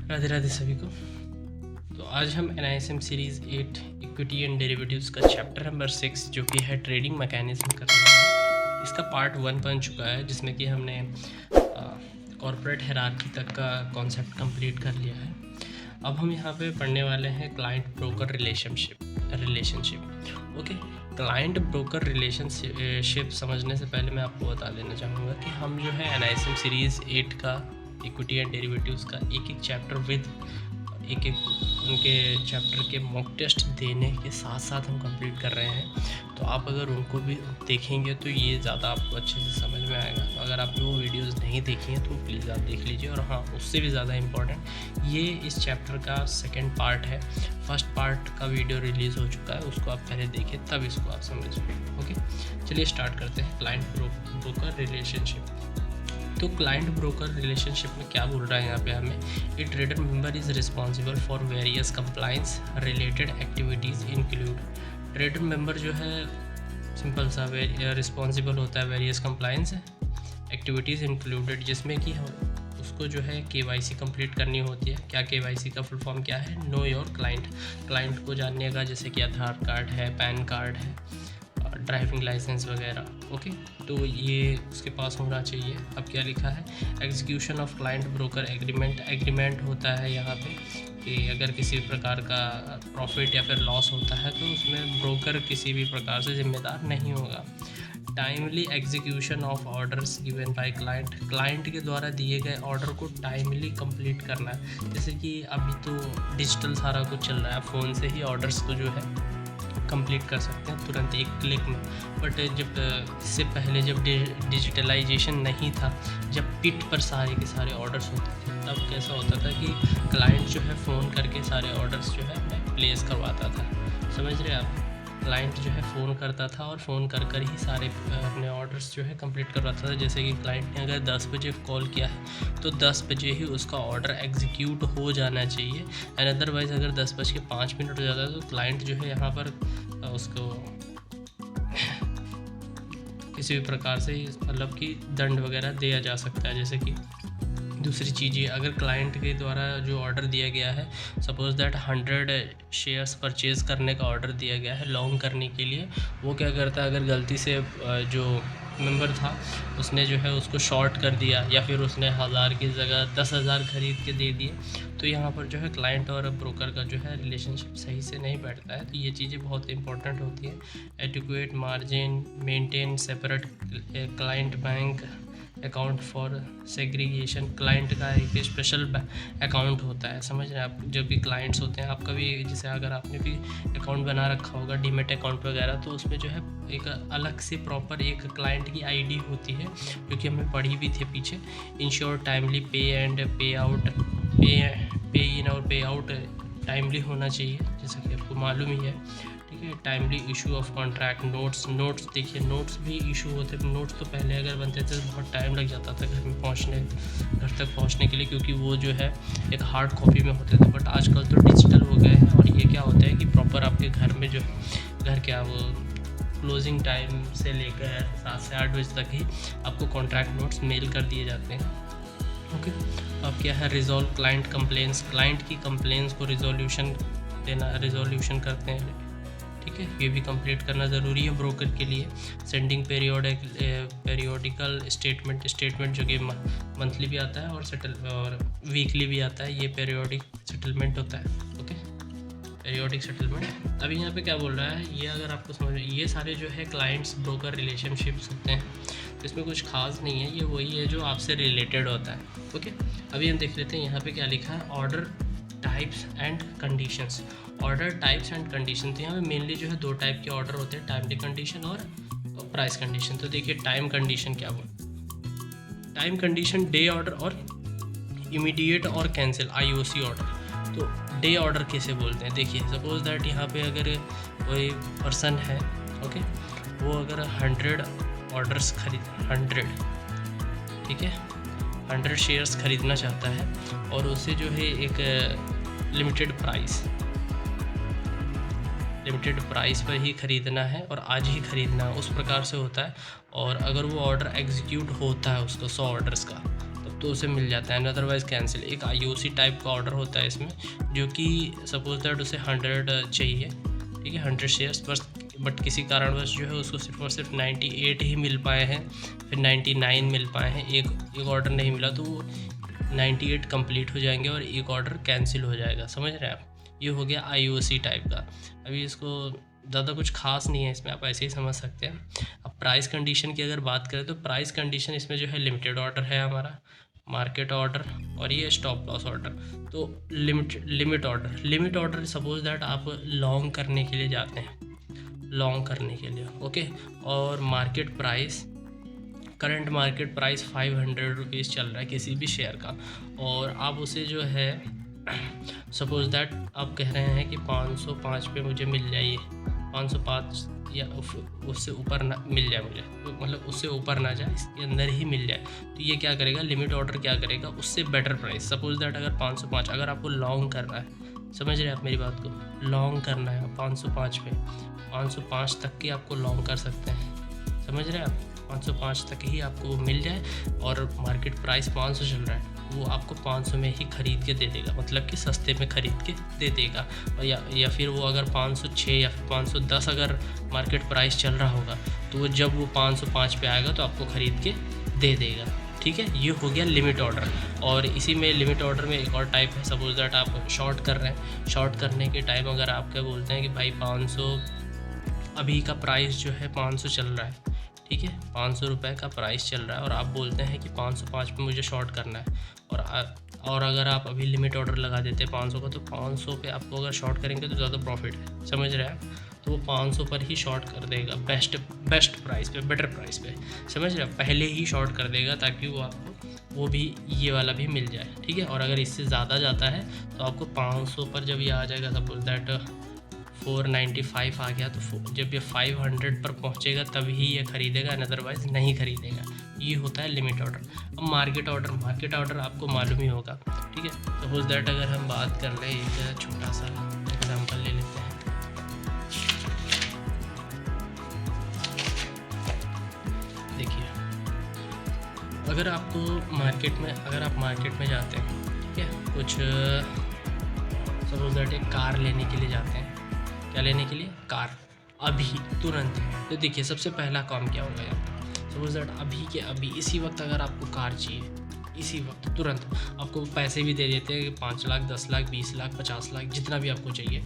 राधे राधे सभी को। तो आज हम NISM series 8 equity and derivatives का चैप्टर नंबर 6 जो कि है ट्रेडिंग मैकेनिज्म कर रहे हैं। इसका पार्ट 1 बन चुका है जिसमें कि हमने कॉर्पोरेट हायरार्की तक का कॉन्सेप्ट कंप्लीट कर लिया है। अब हम यहाँ पे पढ़ने वाले हैं client broker relationship. Okay, client broker relationship समझने से पहले मैं आपको बता देना चाहूँगा कि हम जो है NISM सीरीज़ 8 का इक्विटी एंड डेरिवेटिव्स का एक चैप्टर विद एक उनके चैप्टर के मॉक टेस्ट देने के साथ साथ हम कंप्लीट कर रहे हैं। तो आप अगर उनको भी देखेंगे तो ये ज़्यादा आपको अच्छे से समझ में आएगा। अगर आपने वो वीडियोस नहीं देखी हैं तो प्लीज़ आप देख लीजिए। और हाँ, उससे भी ज़्यादा इम्पॉर्टेंट ये इस चैप्टर का सेकेंड पार्ट है। फर्स्ट पार्ट का वीडियो रिलीज़ हो चुका है, उसको आप पहले देखें तब इसको आप समझिए। ओके, चलिए स्टार्ट करते हैं क्लाइंट ब्रोकर रिलेशनशिप। तो क्लाइंट ब्रोकर रिलेशनशिप में क्या बोल रहा है यहाँ पे हमें, ए trader member is responsible for various compliance related activities include. Trader member जो है सिंपल सा रिस्पॉन्सिबल होता है वेरियस कंप्लाइंस एक्टिविटीज़ इंक्लूडेड, जिसमें कि उसको जो है KYC कंप्लीट करनी होती है। क्या KYC का फुल फॉर्म क्या है? Know your client. क्लाइंट को जानने का, जैसे कि आधार कार्ड है, पैन कार्ड है, ड्राइविंग लाइसेंस वगैरह। ओके, तो ये उसके पास होना चाहिए। अब क्या लिखा है, execution of client broker agreement होता है यहाँ पे कि अगर किसी प्रकार का प्रॉफिट या फिर लॉस होता है तो उसमें ब्रोकर किसी भी प्रकार से जिम्मेदार नहीं होगा। Timely execution of orders given by client के द्वारा दिए गए ऑर्डर को टाइमली कंप्लीट करना है। जैसे कि अभी तो डिजिटल सारा कुछ चल रहा है, फ़ोन से ही ऑर्डर्स को जो है कंप्लीट कर सकते हैं तुरंत एक क्लिक में। बट जब इससे पहले जब डिजिटलाइजेशन नहीं था, जब पिट पर सारे के सारे ऑर्डर्स होते थे, तब कैसा होता था कि क्लाइंट जो है फ़ोन करके सारे ऑर्डर्स जो है प्लेस करवाता था। समझ रहे आप? क्लाइंट जो है फ़ोन करता था और फ़ोन कर ही सारे अपने ऑर्डर्स जो है कंप्लीट करवाता था। जैसे कि क्लाइंट ने अगर 10 बजे कॉल किया है तो 10 बजे ही उसका ऑर्डर एग्जीक्यूट हो जाना चाहिए। एंड अदरवाइज़ अगर 10:05 हो जाता है तो क्लाइंट जो है यहाँ पर उसको किसी भी प्रकार से मतलब कि दंड वगैरह दिया जा सकता है। जैसे कि दूसरी चीज़ ये, अगर क्लाइंट के द्वारा जो ऑर्डर दिया गया है, सपोज़ दैट 100 शेयर्स परचेज़ करने का ऑर्डर दिया गया है लॉन्ग करने के लिए, वो क्या करता है, अगर गलती से जो मेंबर था उसने जो है उसको शॉर्ट कर दिया या फिर उसने 1000 की जगह 10,000 खरीद के दे दिए, तो यहाँ पर जो है क्लाइंट और ब्रोकर का जो है रिलेशनशिप सही से नहीं बैठता है। तो ये चीज़ें बहुत इंपॉर्टेंट होती हैं। Adequate margin, maintain separate client bank account for segregation. Client का एक स्पेशल अकाउंट होता है, समझ रहे हैं आप? जो भी क्लाइंट्स होते हैं, आपका भी जैसे अगर आपने भी अकाउंट बना रखा होगा डीमेट अकाउंट वगैरह, तो उसमें जो है एक अलग से प्रॉपर एक क्लाइंट की ID होती है, जो कि हमने पढ़ी भी थी पीछे। इंश्योर टाइमली पे एंड पे आउट, पे इन और पे आउट टाइमली होना चाहिए, जैसा कि आपको मालूम ही है। ठीक है, timely issue of contract notes देखिए, नोट्स भी इशू होते थे। नोट्स तो पहले अगर बनते थे तो बहुत टाइम लग जाता था घर तक पहुंचने के लिए, क्योंकि वो जो है एक हार्ड कॉपी में होते थे। बट आजकल तो डिजिटल हो गए हैं और ये क्या होता है कि प्रॉपर आपके घर में जो घर क्या वो क्लोजिंग टाइम से लेकर 7 से 8 बजे तक ही आपको कॉन्ट्रैक्ट नोट्स मेल कर दिए जाते हैं। ओके, अब क्या है, रिजॉल्व क्लाइंट कंप्लेंट्स। क्लाइंट की कंप्लेंट्स को रिजोल्यूशन करते हैं। ठीक है, ये भी कंप्लीट करना ज़रूरी है ब्रोकर के लिए। सेंडिंग पेरियोडिकल स्टेटमेंट जो कि मंथली भी आता है और वीकली भी आता है। ये पेरियोडिक सेटलमेंट होता है। Okay, periodic settlement. अभी यहाँ पे क्या बोल रहा है, ये अगर आपको समझ में, ये सारे जो है क्लाइंट्स ब्रोकर रिलेशनशिप्स होते हैं, तो इसमें कुछ खास नहीं है, ये वही है जो आपसे रिलेटेड होता है। ओके, अभी हम देख लेते हैं यहाँ पे क्या लिखा है, order types and conditions. Order types and condition, तो यहाँ पे मेनली जो है 2 टाइप के ऑर्डर होते हैं, टाइमली कंडीशन और प्राइस कंडीशन। तो देखिए टाइम कंडीशन क्या बोल, टाइम कंडीशन डे ऑर्डर और इमीडिएट और कैंसिल IOC ऑर्डर। तो डे ऑर्डर कैसे बोलते हैं, देखिए सपोज दैट यहाँ पे अगर कोई पर्सन है, ओके, वो अगर 100 ऑर्डर्स 100, ठीक है, 100 शेयर्स खरीदना चाहता है और उसे जो है एक लिमिटेड प्राइस पर ही ख़रीदना है और आज ही ख़रीदना है, उस प्रकार से होता है। और अगर वो ऑर्डर एग्जीक्यूट होता है उसका 100 ऑर्डर्स का, तब तो उसे मिल जाता है, अदरवाइज़ कैंसिल। एक आईओसी टाइप का ऑर्डर होता है इसमें, जो कि सपोज दैट उसे 100 चाहिए, ठीक है, 100 शेयर्स बस, बट किसी कारणवश जो है उसको सिर्फ और सिर्फ 98 ही मिल पाए हैं, फिर 99 मिल पाए हैं, एक ऑर्डर नहीं मिला, तो वो 98 कंप्लीट हो जाएंगे और एक ऑर्डर कैंसिल हो जाएगा। समझ रहे हैं आप? ये हो गया आईओसी टाइप का। अभी इसको ज़्यादा कुछ खास नहीं है इसमें, आप ऐसे ही समझ सकते हैं। अब प्राइस कंडीशन की अगर बात करें तो प्राइस कंडीशन इसमें जो है लिमिटेड ऑर्डर है हमारा, मार्केट ऑर्डर और ये स्टॉप लॉस ऑर्डर। तो लिमिट ऑर्डर सपोज दैट आप लॉन्ग करने के लिए जाते हैं, लॉन्ग करने के लिए, ओके। और market price, current market price 500 rupees चल रहा है किसी भी शेयर का, और आप उसे जो है सपोज दैट आप कह रहे हैं कि 505 पे मुझे मिल जाइए, 505 या उससे ऊपर ना मिल जाए मुझे, मतलब उससे ऊपर ना जाए, इसके अंदर ही मिल जाए, तो ये क्या करेगा, लिमिट ऑर्डर क्या करेगा, उससे बेटर प्राइस, सपोज दैट अगर 505, अगर आपको लॉन्ग करना है, समझ रहे हैं आप मेरी बात को, लॉन्ग करना है 505 पे, 505 तक की आपको लॉन्ग कर सकते हैं, समझ रहे हैं आप, 505 तक ही आपको वो मिल जाए, और मार्केट प्राइस 500 चल रहा है, वो आपको 500 में ही ख़रीद के दे देगा, मतलब कि सस्ते में ख़रीद के दे देगा। और या फिर वो अगर 506 या फिर 510 अगर मार्केट प्राइस चल रहा होगा, तो वो जब वो 505 पे आएगा तो आपको ख़रीद के दे देगा, ठीक है। ये हो गया लिमिट ऑर्डर। और इसी में लिमिट ऑर्डर में एक और टाइप है, सपोज दैट आप शॉर्ट कर रहे हैं, शॉर्ट करने के टाइम अगर आप क्या बोलते हैं कि भाई 500 अभी का प्राइस जो है 500 चल रहा है, ठीक है, 500 रुपये का प्राइस चल रहा है, और आप बोलते हैं कि 505 पे मुझे शॉर्ट करना है, और अगर आप अभी लिमिट ऑर्डर लगा देते हैं 500 का, तो 500 पे आपको अगर शॉर्ट करेंगे तो ज़्यादा प्रॉफिट है, समझ रहे हैं आप, तो वो 500 पर ही शॉर्ट कर देगा, बेस्ट प्राइस पे, बेटर प्राइस पे, समझ रहे हैं, पहले ही शॉर्ट कर देगा ताकि वो आपको वो भी ये वाला भी मिल जाए, ठीक है। और अगर इससे ज़्यादा जाता है तो आपको 500 पर जब ये आ जाएगा, सपोज दैट 495 आ गया, तो जब ये 500 पर पहुंचेगा तभी ये ख़रीदेगा, अदरवाइज़ नहीं ख़रीदेगा। ये होता है लिमिट ऑर्डर। अब मार्केट ऑर्डर आपको मालूम ही होगा, ठीक है। सपोज दैट अगर हम बात कर लें, एक छोटा सा एग्जांपल ले लेते हैं, देखिए, अगर आपको मार्केट में जाते हैं, ठीक है, कुछ सपोज दैट एक कार लेने के लिए जाते हैं, क्या लेने के लिए, कार, अभी तुरंत, तो देखिए सबसे पहला काम क्या होगा यार, सपोज दैट अभी के अभी इसी वक्त अगर आपको कार चाहिए, इसी वक्त तुरंत आपको पैसे भी दे देते हैं, 5 लाख 10 लाख 20 लाख 50 लाख जितना भी आपको चाहिए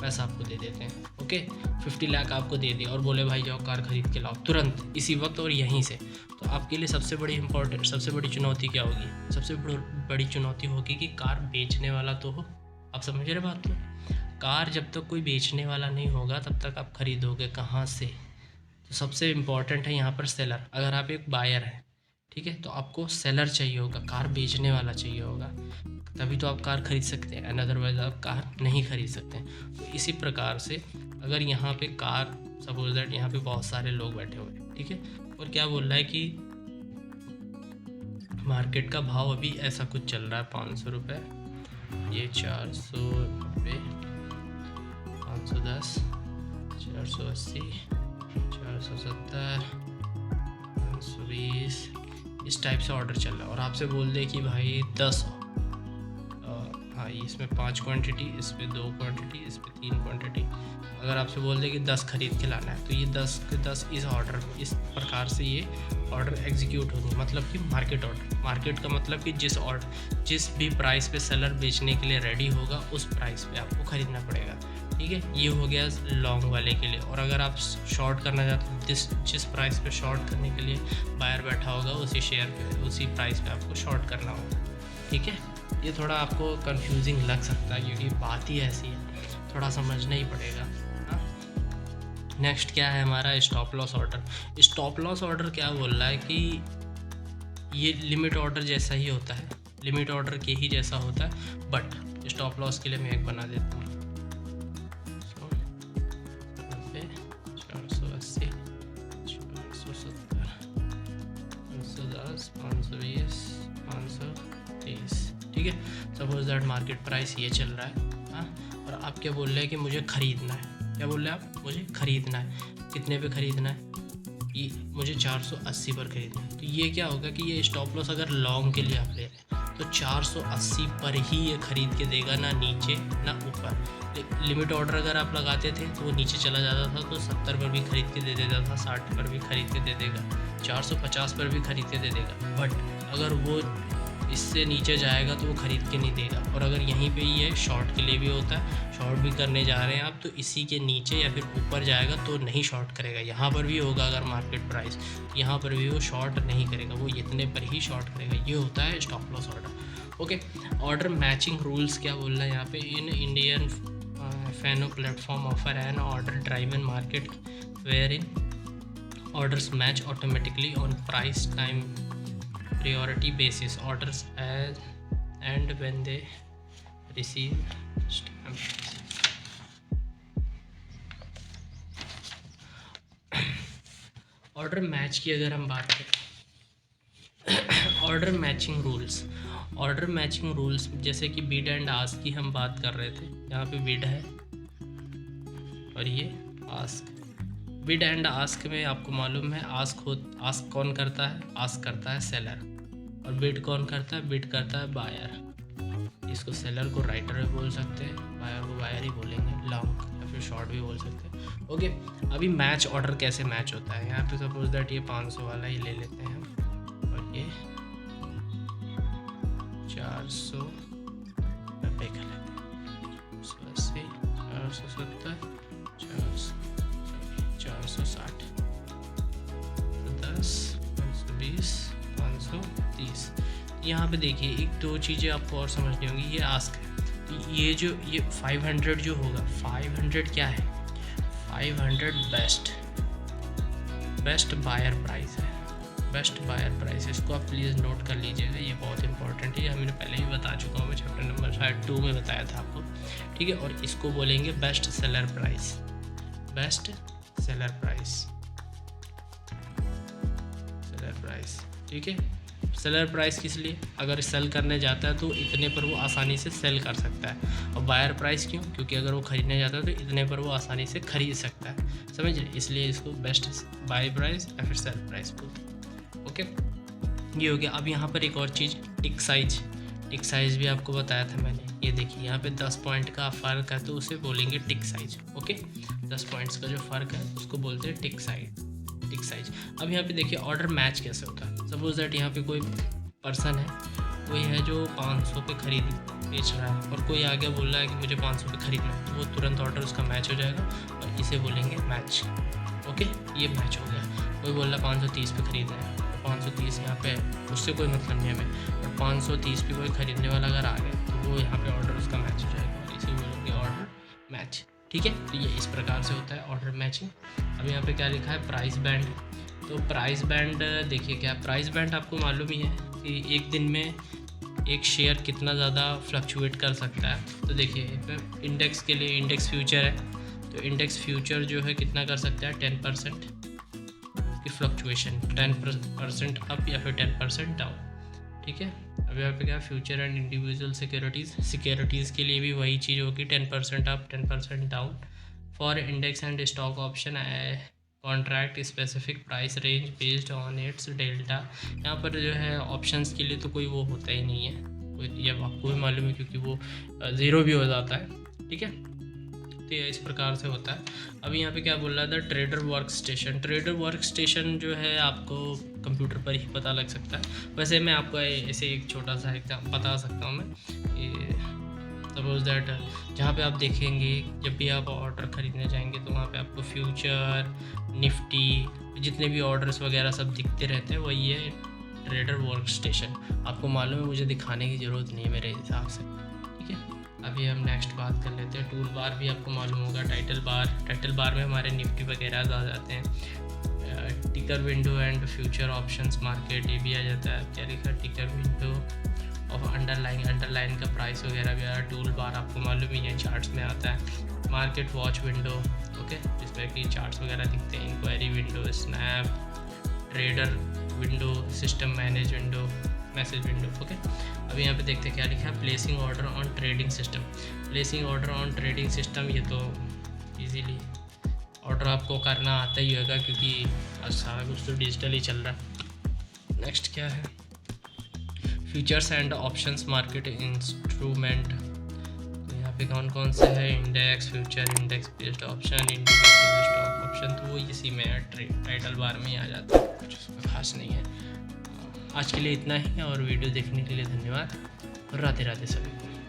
पैसा आपको दे देते हैं, ओके, 50 लाख आपको दे दिया और बोले भाई जाओ कार खरीद के लाओ तुरंत इसी वक्त और यहीं से। तो आपके लिए सबसे बड़ी चुनौती क्या होगी, सबसे बड़ी चुनौती होगी कि कार बेचने वाला तो हो, आप समझ रहे बात को, कार जब तक कोई बेचने वाला नहीं होगा तब तक आप खरीदोगे कहाँ से। तो सबसे इम्पॉर्टेंट है यहाँ पर सेलर। अगर आप एक बायर हैं, ठीक है, तो आपको सेलर चाहिए होगा, कार बेचने वाला चाहिए होगा, तभी तो आप कार खरीद सकते हैं, अदरवाइज आप कार नहीं खरीद सकते हैं। तो इसी प्रकार से अगर यहाँ पे कार, सपोज दैट यहाँ पे बहुत सारे लोग बैठे हुए हैं, ठीक है, और क्या बोल रहा है कि मार्केट का भाव अभी ऐसा कुछ चल रहा है 500 रुपये, ये 490, 510, 480, 470, 520, इस टाइप से ऑर्डर चल रहा है। और आपसे बोल दे कि भाई 10, हाँ इसमें 5 क्वांटिटी, इस पे 2 क्वांटिटी, इस पे 3 क्वांटिटी, अगर आपसे बोल दे कि 10 खरीद के लाना है, तो ये 10 के 10 इस ऑर्डर, इस प्रकार से ये ऑर्डर एग्जीक्यूट होंगे, मतलब कि मार्केट ऑर्डर। मार्केट का मतलब कि जिस भी प्राइस पे सेलर बेचने के लिए रेडी होगा उस प्राइस पे आपको ख़रीदना पड़ेगा, ठीक है। ये हो गया लॉन्ग वाले के लिए। और अगर आप शॉर्ट करना चाहते हैं, जिस प्राइस पे शॉर्ट करने के लिए बायर बैठा होगा उसी शेयर पे, उसी प्राइस पे आपको शॉर्ट करना होगा, ठीक है। ये थोड़ा आपको कंफ्यूजिंग लग सकता है क्योंकि बात ही ऐसी है, थोड़ा समझना ही पड़ेगा। नेक्स्ट क्या है हमारा, stop loss order. Stop loss order क्या बोल रहा है कि ये लिमिट ऑर्डर जैसा ही होता है, लिमिट ऑर्डर के ही जैसा होता है, बट स्टॉप लॉस के लिए मैं एक बना देता हूँ, 480, 470, 510, 520, 530, ठीक है। सपोज दैट मार्केट प्राइस ये चल रहा है, हाँ, और आप क्या बोल रहे हैं कि मुझे ख़रीदना है, क्या बोल रहे हैं आप, मुझे ख़रीदना है, कितने पे ख़रीदना है, ये मुझे 480 पर खरीदना है, तो ये क्या होगा कि ये स्टॉप लॉस अगर लॉन्ग के लिए आप ले रहे हैं तो 480 पर ही ये खरीद के देगा, ना नीचे ना ऊपर। लिमिट ऑर्डर अगर आप लगाते थे तो वो नीचे चला जाता था तो 70 पर भी खरीद के दे देता था, 60 पर भी खरीद के दे देगा, 450 पर भी खरीद के दे देगा। बट अगर वो इससे नीचे जाएगा तो वो खरीद के नहीं देगा। और अगर यहीं पे ये शॉर्ट के लिए भी होता है, शॉर्ट भी करने जा रहे हैं आप, तो इसी के नीचे या फिर ऊपर जाएगा तो नहीं शॉर्ट करेगा। यहाँ पर भी होगा अगर मार्केट प्राइस, यहाँ पर भी वो शॉर्ट नहीं करेगा, वो इतने पर ही शॉर्ट करेगा। ये होता है stop loss order. Okay, order matching rules क्या बोल रहा है यहाँ पे, इन इंडियन फैनो platform offer an order driven market wherein orders match automatically on price time priority basis orders as and when they receive stamp. Order match की अगर हम बात करें, order matching rules, order matching rules जैसे कि bid and ask की हम बात कर रहे थे। यहाँ पे बिड है और ये आस्क। बिड एंड आस्क में आपको मालूम है आस्क कौन करता है, आस्क करता है सेलर, और बिड कौन करता है, बिड करता है बायर। इसको सेलर को राइटर भी बोल सकते हैं, बायर को बायर ही बोलेंगे, लॉन्ग या फिर शॉर्ट भी बोल सकते हैं। ओके, अभी मैच ऑर्डर कैसे मैच होता है, यहाँ पे सपोज दैट ये 500 वाला ही ले लेते हैं हम, और ये 490 का लेते हैं, 180, 470, 460, 10, 520, 530। यहाँ पे देखिए एक दो चीज़ें आपको और समझनी होंगी। ये आस्क है, तो ये 500 जो होगा, 500 क्या है, 500 बेस्ट बायर प्राइस है, बेस्ट बायर प्राइस। इसको आप प्लीज़ नोट कर लीजिएगा, ये बहुत इंपॉर्टेंट है। ये मैंने पहले ही बता चुका हूँ, मैं चैप्टर नंबर शायद 2 में बताया था आपको, ठीक है। और इसको बोलेंगे best seller price, best seller price, seller price, ठीक है। सेलर प्राइस किस लिए, अगर सेल करने जाता है तो इतने पर वो आसानी से सेल कर सकता है। और बायर प्राइस क्यों, क्योंकि अगर वो खरीदने जाता है तो इतने पर वो आसानी से खरीद सकता है, समझ रहे, इसलिए इसको बेस्ट बाय प्राइस या फिर सेल प्राइस बोलते हैं। ओके, ये हो गया। अब यहाँ पर एक और चीज़, टिक साइज। टिक साइज़ भी आपको बताया था मैंने, ये देखिए यहाँ पे 10 पॉइंट का फ़र्क है तो उसे बोलेंगे टिक साइज। ओके, 10 पॉइंट्स का जो फ़र्क है उसको बोलते हैं टिक साइज, टिक साइज। अब यहाँ पे देखिए ऑर्डर मैच कैसे होता है। सपोज दैट यहाँ पे कोई पर्सन है, कोई है जो 500 पे खरीदी बेच रहा है, और कोई आगे बोल रहा है कि मुझे 500 पे खरीदना है, तो वो तुरंत ऑर्डर उसका मैच हो जाएगा और इसे बोलेंगे मैच। ओके, ये मैच हो गया। कोई बोल रहा है 530 पे खरीदना है, 530 यहाँ पे उससे कोई मतलब नहीं हमें, और 530 पे कोई ख़रीदने वाला अगर आ गया तो वो यहाँ पे ऑर्डर उसका मैच हो जाएगा, और इसे बोलेंगे ऑर्डर मैच, ठीक है। तो ये इस प्रकार से होता है ऑर्डर मैचिंग। अब यहाँ पे क्या लिखा है, प्राइस बैंड। तो प्राइस बैंड देखिए क्या, प्राइस बैंड आपको मालूम ही है कि एक दिन में एक शेयर कितना ज़्यादा फ्लक्चुएट कर सकता है। तो देखिए इंडेक्स के लिए इंडेक्स फ्यूचर है, तो इंडेक्स फ्यूचर जो है कितना कर सकता है, 10% की फ्लक्चुएशन, 10% अप या फिर 10% डाउन, ठीक है। अब यहाँ पे क्या, फ्यूचर एंड इंडिविजुअल सिक्योरिटीज़ के लिए भी वही चीज़ होगी, 10% up 10% down. For index and stock option contract specific price range based on it's delta. यहाँ पर जो है ऑप्शंस के लिए तो कोई वो होता ही नहीं है, कोई, ये आपको भी मालूम है क्योंकि वो ज़ीरो भी हो जाता है, ठीक है। तो ये इस प्रकार से होता है। अभी यहाँ पे क्या बोल रहा था, trader work station. Trader work station जो है आपको कंप्यूटर पर ही पता लग सकता है। वैसे मैं आपको ऐसे एक छोटा सा एग्जाम्पल बता सकता हूँ मैं कि सपोज दैट जहाँ पे आप देखेंगे जब भी आप ऑर्डर ख़रीदने जाएंगे तो वहाँ पे आपको फ्यूचर, निफ्टी, जितने भी ऑर्डर्स वगैरह सब दिखते रहते हैं, वही है ट्रेडर वर्क स्टेशन। आपको मालूम है, मुझे दिखाने की ज़रूरत नहीं है मेरे हिसाब से, ठीक है। अभी हम नेक्स्ट बात कर लेते हैं। टूल बार भी आपको मालूम होगा, टाइटल बार में हमारे निफ्टी वगैरह आ जाते हैं। टिकर window and future options market, ये भी आ जाता है। क्या लिखा, टिकर विंडो और अंडरलाइन का प्राइस वगैरह भी आ रहा है। टूल बार आपको मालूम ही है, चार्ट्स में आता है। मार्केट वॉच विंडो, ओके, जिसमें कि चार्ट्स वगैरह दिखते हैं। Inquiry window, snap trader window, system manage window, message window, okay. अभी यहाँ पे देखते हैं क्या लिखा है, placing order on trading system. Placing order on trading system, ये तो इजीली ऑर्डर आपको करना आता ही होगा, क्योंकि आज सारा कुछ तो डिजिटल ही चल रहा है। नेक्स्ट क्या है, features and options market instrument. तो यहाँ पे कौन कौन से है, index, future, index based option, individual stock option, तो वो इसी में टाइटल बार में ही आ जाता है, कुछ उसमें खास नहीं है। आज के लिए इतना ही, और वीडियो देखने के लिए धन्यवाद। राधे राधे सभी को।